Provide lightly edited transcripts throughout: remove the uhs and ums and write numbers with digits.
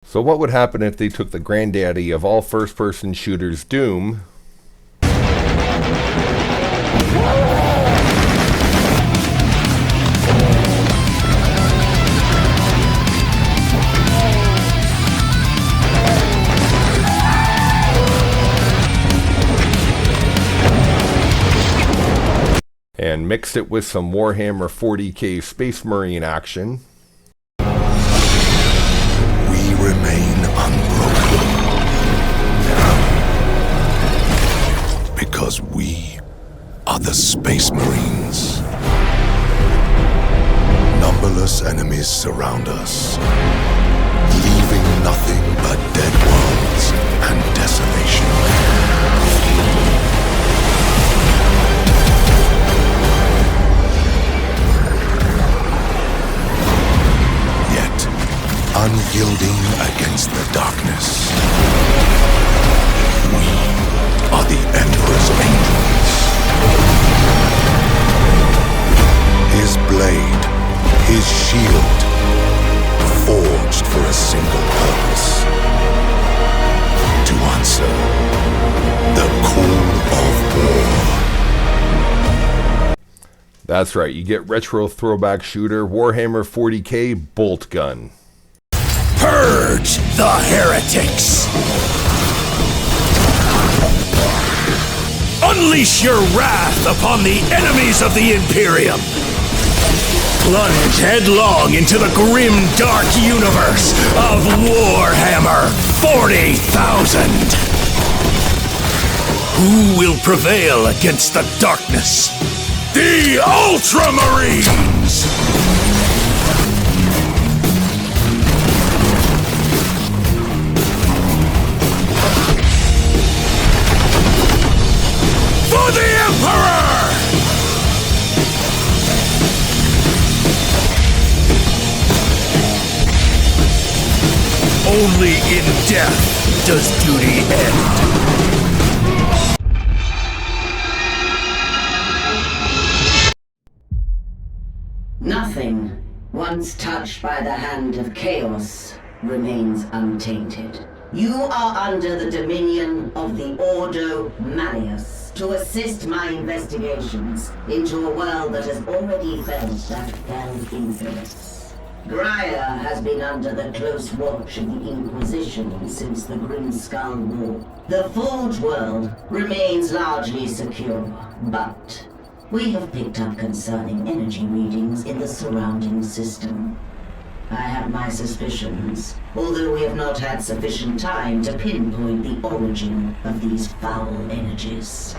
So what would happen if they took the granddaddy of all first-person shooters, Doom, and mixed it with some Warhammer 40k Space Marine action? We remain unbroken. Because we are the Space Marines. Numberless enemies surround us, leaving nothing but dead worlds and desolation. Unyielding against the darkness. We are the Emperor's angels. His blade, his shield, forged for a single purpose. To answer the call of war. That's right, you get retro throwback shooter Warhammer 40k Boltgun. Purge the Heretics! Unleash your wrath upon the enemies of the Imperium! Plunge headlong into the grim, dark universe of Warhammer 40,000! Who will prevail against the darkness? The ULTRAMARINES! For the Emperor! Only in death does duty end. Nothing, once touched by the hand of chaos, remains untainted. You are under the dominion of the Ordo Malleus to assist my investigations into a world that has already felt that fell influence. Graia has been under the close watch of the Inquisition since the Grim Skull War. The Forge world remains largely secure, but we have picked up concerning energy readings in the surrounding system. I have my suspicions, although we have not had sufficient time to pinpoint the origin of these foul energies.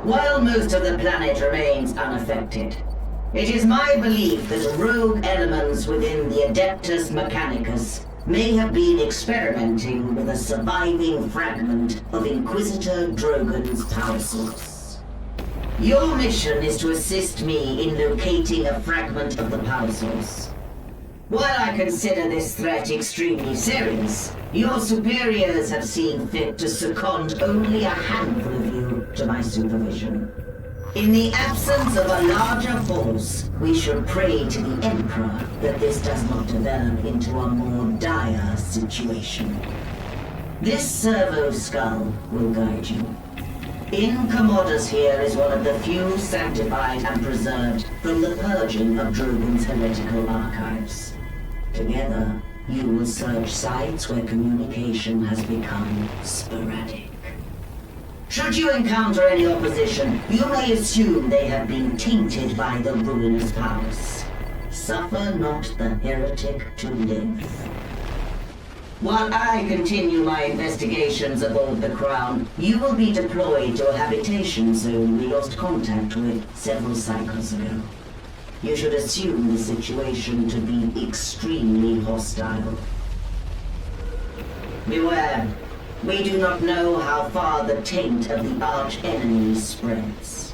While most of the planet remains unaffected, it is my belief that rogue elements within the Adeptus Mechanicus may have been experimenting with a surviving fragment of Inquisitor Drogon's power source. Your mission is to assist me in locating a fragment of the power source. While I consider this threat extremely serious, your superiors have seen fit to second only a handful of you to my supervision. In the absence of a larger force, we should pray to the Emperor that this does not develop into a more dire situation. This servo skull will guide you. In Commodus here is one of the few sanctified and preserved from the purging of Drogon's heretical archives. Together, you will search sites where communication has become sporadic. Should you encounter any opposition, you may assume they have been tainted by the ruinous powers. Suffer not the heretic to live. While I continue my investigations aboard the Crown, you will be deployed to a habitation zone we lost contact with several cycles ago. You should assume the situation to be extremely hostile. Beware. We do not know how far the taint of the arch-enemy spreads.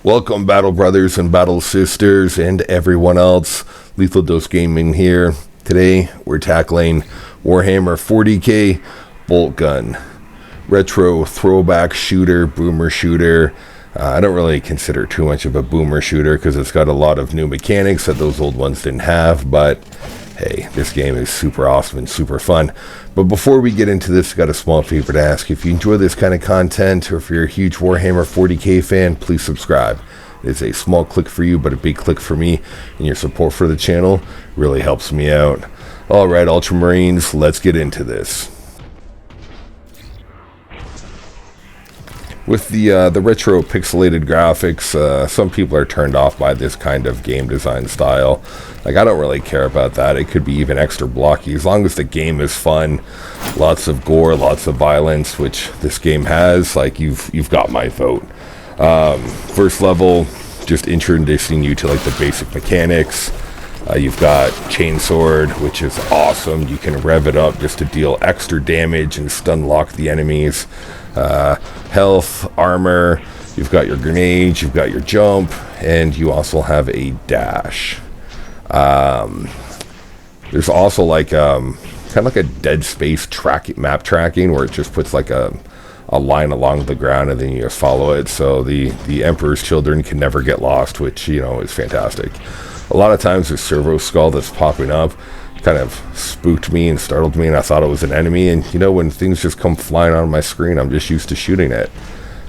Welcome, Battle Brothers and Battle Sisters, and everyone else. Lethal Dose Gaming here. Today, we're tackling Warhammer 40k Boltgun. Retro throwback shooter, boomer shooter. I don't really consider it too much of a boomer shooter because it's got a lot of new mechanics that those old ones didn't have, but hey, this game is super awesome and super fun. But before we get into this, I've got a small favor to ask. If you enjoy this kind of content, or if you're a huge Warhammer 40k fan, please subscribe. It's a small click for you, but a big click for me, and your support for the channel really helps me out. Alright, Ultramarines, let's get into this. With the retro pixelated graphics, some people are turned off by this kind of game design style. Like, I don't really care about that. It could be even extra blocky, as long as the game is fun. Lots of gore, lots of violence, which this game has. Like, you've got my vote. First level, just introducing you to like the basic mechanics. You've got Chainsword, which is awesome. You can rev it up just to deal extra damage and stun lock the enemies. Health, armor, you've got your grenades, you've got your jump, and you also have a dash. There's also like kind of like a Dead Space map tracking, where it just puts like a line along the ground and then you just follow it, so the Emperor's children can never get lost, which, you know, is fantastic. A lot of times the servo skull that's popping up kind of spooked me and startled me, and I thought it was an enemy, and you know, when things just come flying on my screen, I'm just used to shooting it.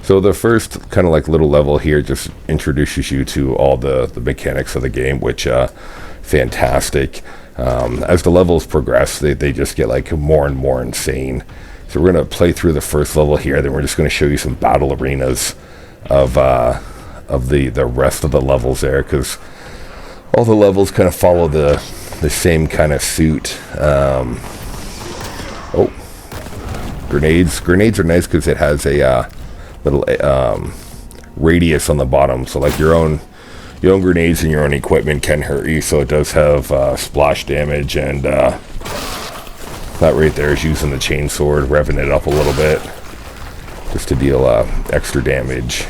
So the first kind of like little level here just introduces you to all the mechanics of the game, which fantastic. As the levels progress, they just get like more and more insane. So we're going to play through the first level here, then we're just going to show you some battle arenas of the rest of the levels there, because all the levels kind of follow the same kind of suit. Oh, grenades are nice because it has a little radius on the bottom, so like your own grenades and your own equipment can hurt you, so it does have splash damage, and that right there is using the chainsword, revving it up a little bit just to deal extra damage.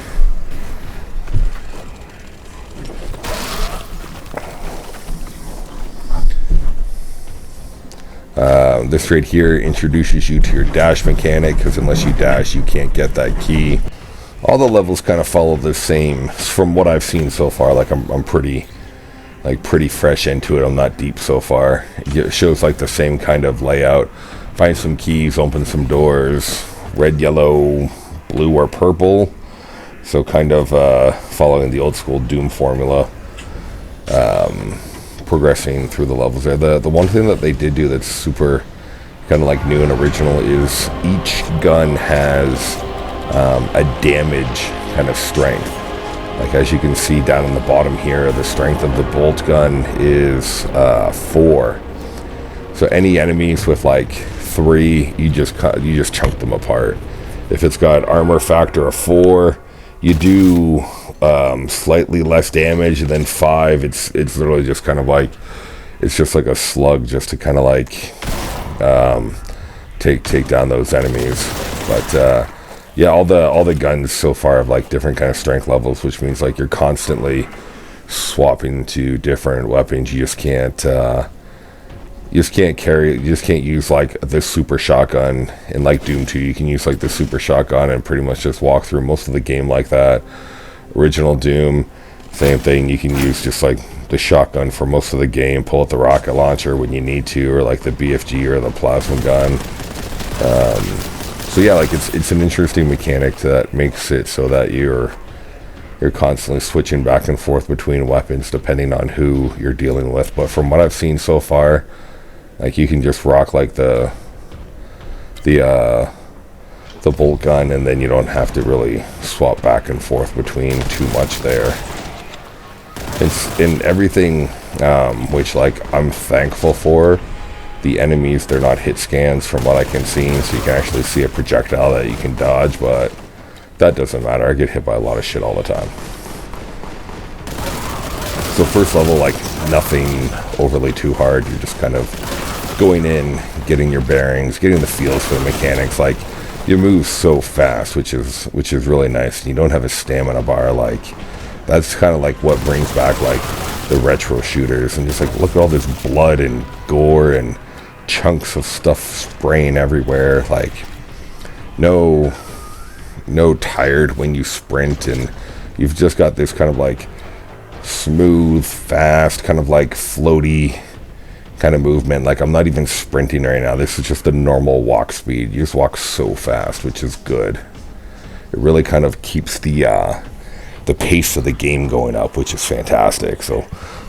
This right here introduces you to your dash mechanic, because unless you dash, you can't get that key. All the levels kind of follow the same from what I've seen so far. Like, I'm pretty fresh into it. I'm not deep so far. It shows like the same kind of layout. Find some keys, open some doors, red, yellow, blue, or purple. So kind of following the old school Doom formula. Progressing through the levels there. The one thing that they did do that's super kind of like new and original is each gun has a damage kind of strength. Like, as you can see down in the bottom here, the strength of the bolt gun is 4. So any enemies with like 3, you just chunk them apart. If it's got armor factor of 4, you do slightly less damage, and then 5, it's literally just kind of like, it's just like a slug just to kind of like take down those enemies. But yeah, all the guns so far have like different kind of strength levels, which means like you're constantly swapping to different weapons. You just can't use like the super shotgun in like Doom 2. You can use like the super shotgun and pretty much just walk through most of the game like that. Original Doom, same thing. You can use just like the shotgun for most of the game, pull out the rocket launcher when you need to, or like the BFG or the plasma gun. So yeah, like it's an interesting mechanic that makes it so that you're constantly switching back and forth between weapons depending on who you're dealing with. But from what I've seen so far, like, you can just rock like the bolt gun, and then you don't have to really swap back and forth between too much there. It's in everything, which like I'm thankful for. The enemies, they're not hit scans from what I can see, so you can actually see a projectile that you can dodge, but that doesn't matter. I get hit by a lot of shit all the time. So first level, like, nothing overly too hard. You're just kind of going in, getting your bearings, getting the feels for the mechanics. Like, you move so fast, which is really nice. You don't have a stamina bar like That's kind of like what brings back like the retro shooters, and just like look at all this blood and gore and chunks of stuff spraying everywhere. Like no tired when you sprint, and you've just got this kind of like smooth, fast, kind of like floaty kind of movement. Like I'm not even sprinting right now. This is just the normal walk speed. You just walk so fast, which is good. It really kind of keeps the pace of the game going up, which is fantastic. So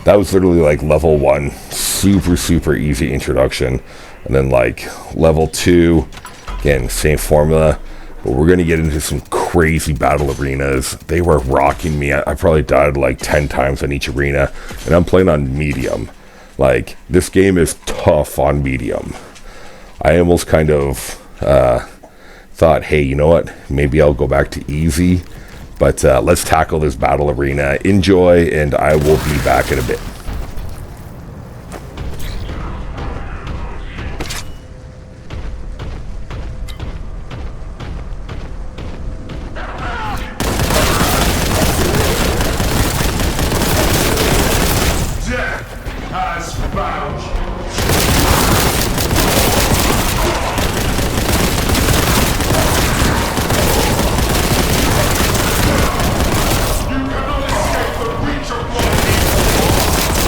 that was literally like level 1, super easy introduction. And then like level 2, again, same formula, but we're gonna get into some crazy battle arenas. They were rocking me. I probably died like 10 times on each arena, and I'm playing on medium. Like this game is tough on medium. I almost kind of thought, hey, you know what, maybe I'll go back to easy. But let's tackle this battle arena. Enjoy, and I will be back in a bit. Death has found you. You cannot escape the reach of my evil.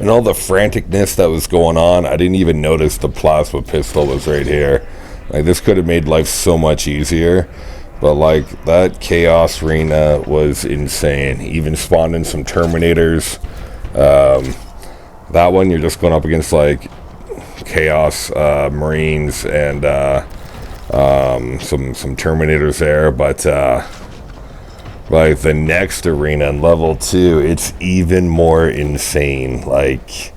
and all the franticness that was going on. I didn't even notice the plasma pistol was right here. Like, this could have made life so much easier. But, like, that Chaos Arena was insane. Even spawned in some Terminators. That one, you're just going up against, like, Chaos Marines and some Terminators there. But, like, the next arena in level 2, it's even more insane. Like,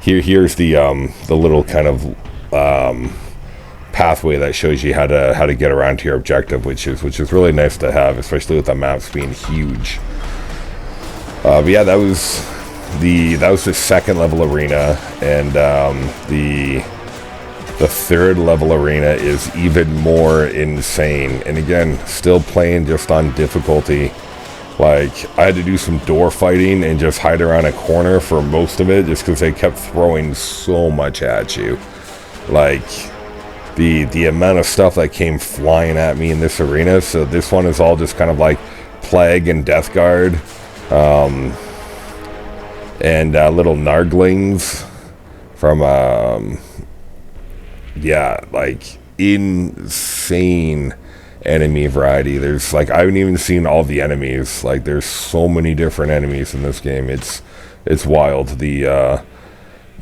here's the little kind of pathway that shows you how to get around to your objective, which is really nice to have, especially with the maps being huge. But yeah, that was the second level arena, and the third level arena is even more insane. And again, still playing just on difficulty. Like, I had to do some door fighting and just hide around a corner for most of it, just because they kept throwing so much at you. Like, the amount of stuff that came flying at me in this arena. So this one is all just kind of like Plague and Death Guard, and little Narglings from yeah, like insane enemy variety. There's like, I haven't even seen all the enemies. Like, there's so many different enemies in this game. It's wild, the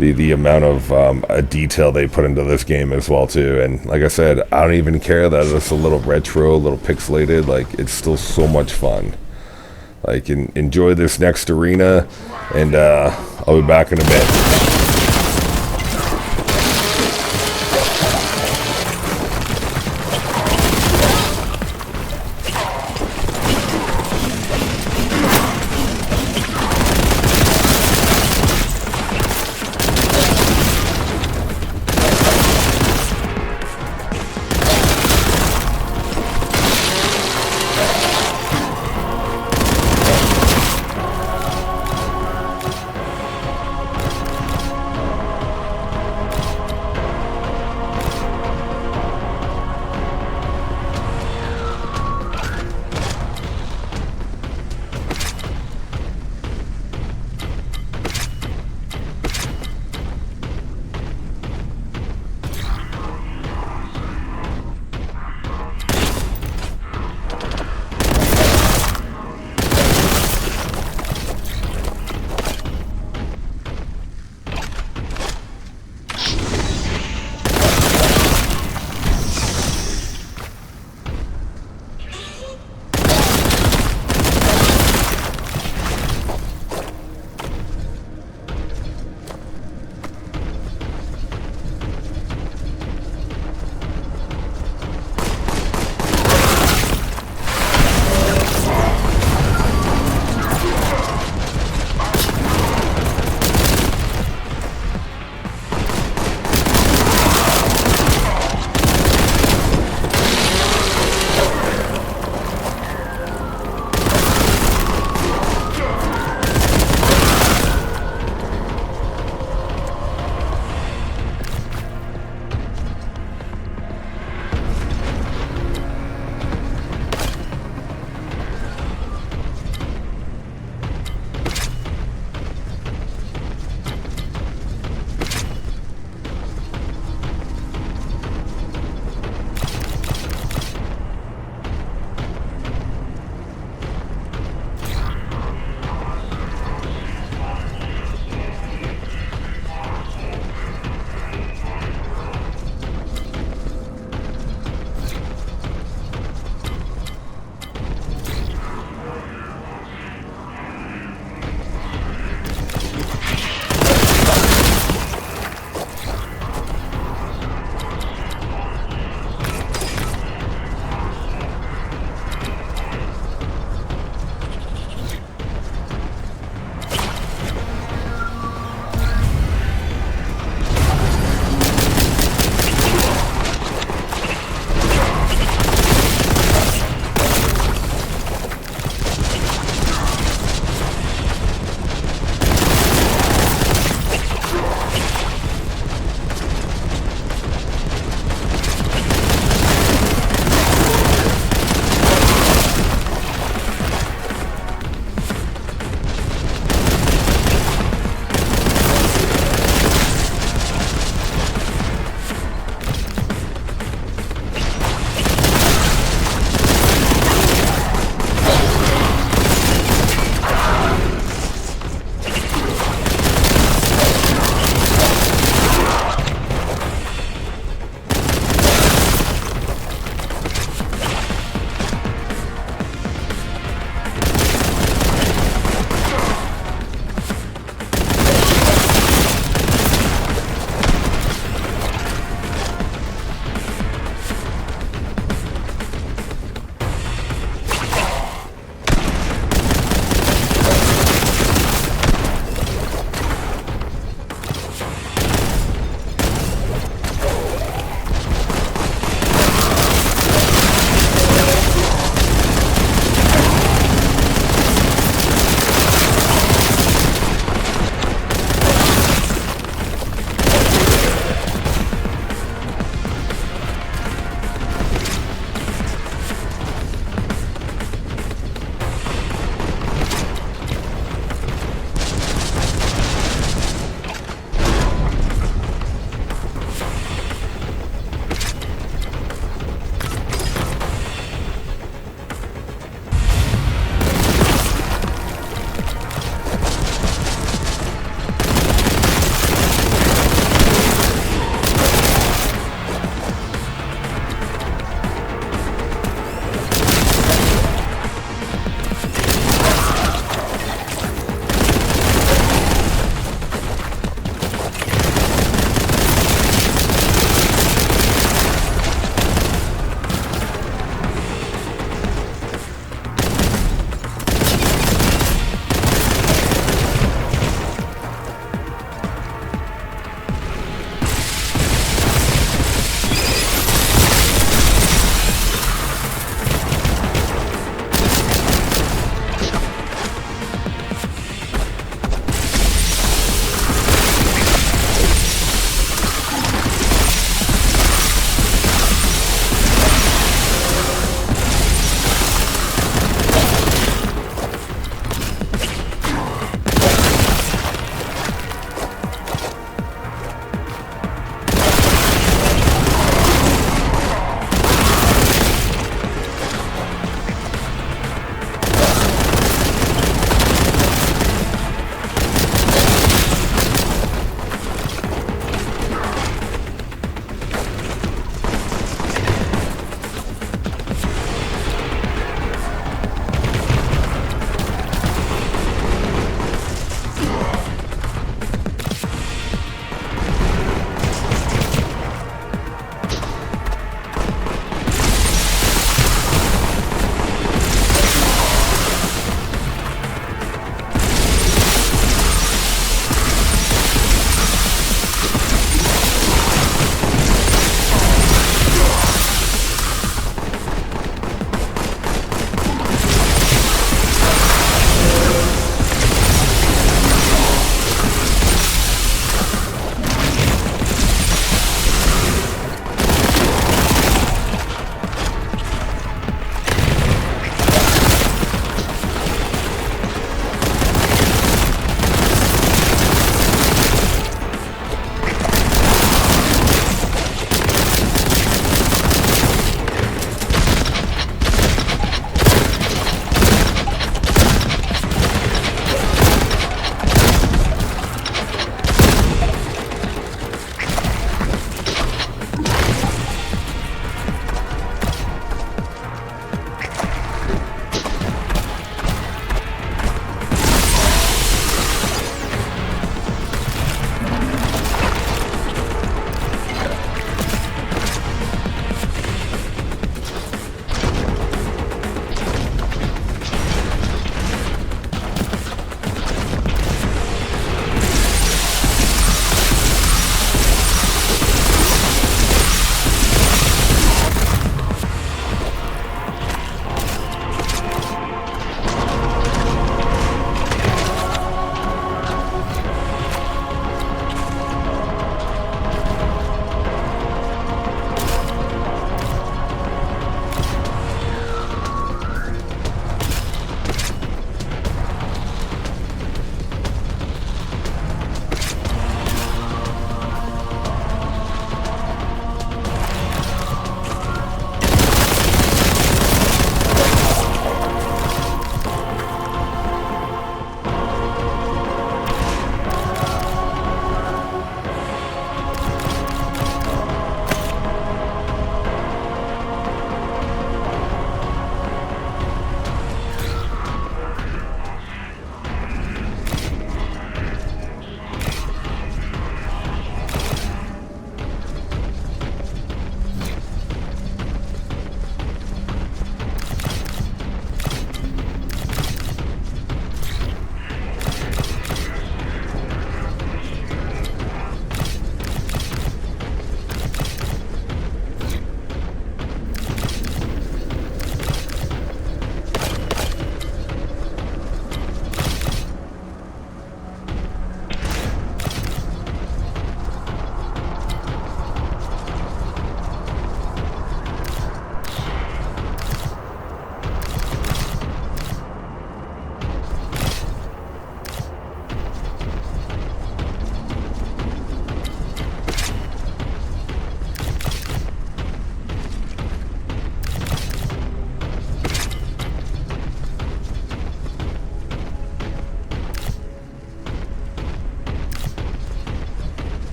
amount of detail they put into this game as well too. And like I said, I don't even care that it's a little retro, a little pixelated. Like, it's still so much fun. Like, enjoy this next arena, and I'll be back in a bit.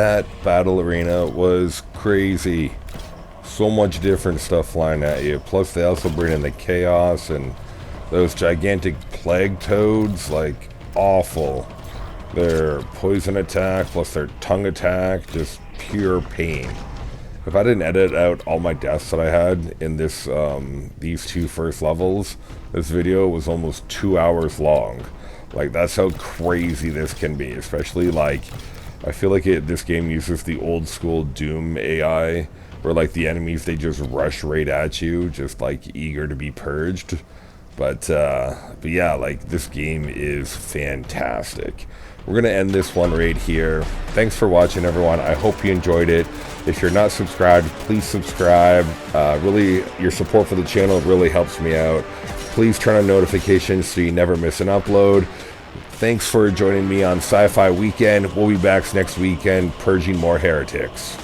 that battle arena was crazy. So much different stuff flying at you. Plus they also bring in the chaos and those gigantic plague toads, like awful. Their poison attack plus their tongue attack, just pure pain. If I didn't edit out all my deaths that I had in this these two first levels, this video was almost 2 hours long. Like, that's how crazy this can be. Especially, like, I feel like this game uses the old school Doom AI, where like the enemies, they just rush right at you, just like eager to be purged. But yeah, like, this game is fantastic. We're gonna end this one right here. Thanks for watching, everyone. I hope you enjoyed it. If you're not subscribed, please subscribe. Really, your support for the channel really helps me out. Please turn on notifications so you never miss an upload. Thanks for joining me on Sci-Fi Weekend. We'll be back next weekend purging more heretics.